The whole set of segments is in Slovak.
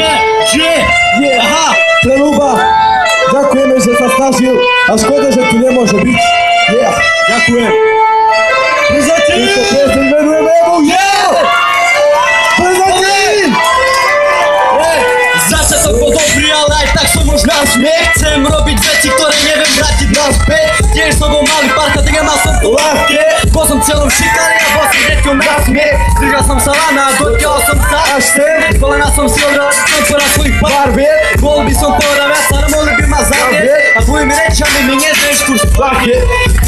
Aha! Pre Ľuba, ďakujeme, že sa snažil a škoda, že tu nemôže byť. Ďakujem. Prezatím! Venujeme jemu, Prezatím! Zase som bol dobrý, ale aj tak som už nasmiech. Chcem robiť veci, ktoré neviem vrátiť naspäť. Tiež som bol malý parka, tak ja mal som to ľahké. Bol som celom šikari a bol som deťom nasmiech. Držal som sa lana a dotiaľ som sa až sem. Kolena som si odral, som na svojich barvier. Bol by som povedal viac, ale mohli by ma zavieť. A tvojimi rečami mi nezrieš kurz plachie.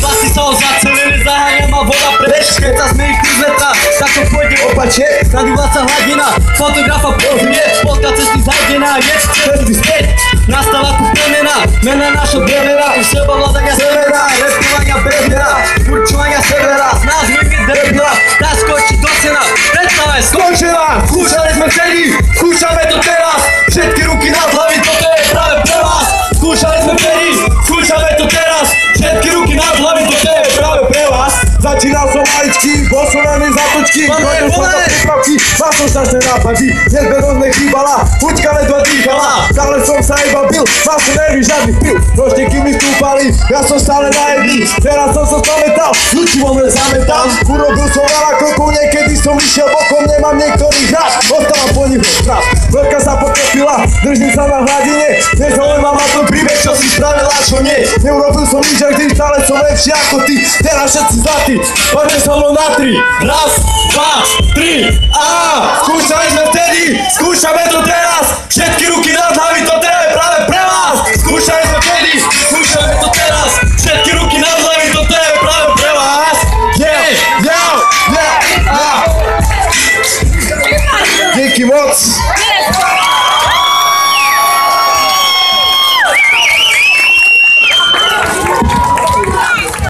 Vlasy sa ozacelili, zaháňa ma voda preč. Keď sa zmení kurz vetra, tak to pôjde opačne. Nadývať sa hladina, fotografa pozrie. Spotka cesty zajdená, je cesty späť. Nastala tu premena, mena naša bremena. Už seba vládania severa, repovania bremena. Určovania severa, z nás veľmi drebila. Tá skočí do cena, predstava je skončená. Skúšali sme vtedy, skúšame to teraz. Všetky ruky nad hlavy, toto je práve pre vás. Skúšali sme vtedy, skúšame to teraz. Všetky ruky nad hlavy, toto je práve pre vás. Začínal som maličký, bol som na nezatočky. Chodil som do prípravky, mal som šťastné nápady. Nezbednosť nechýbala, hučka ledva dýchala. Stále som sa iba bil, mal som nervy, žiadny vplyv. Rožteky mi stúpali, ja som stále najedný. Teraz som sa spamätal, ľudí vo mne zametal. Urobil som veľa krokov, niekedy som išiel bokom. Nemám niektorých rád, ostávam po nich strach. Vlka sa potopila, držím sa na hladine. Nezaujíma ma to príbeh, čo si spravila, čo nie. Neurobil som nič, vždy stále som lepší ako ty. Teraz všetci zlatí. Poďme so mnou na 3. Raz, 2, 3 a skúšali sme vtedy, skúšame to teraz. Všetky ruky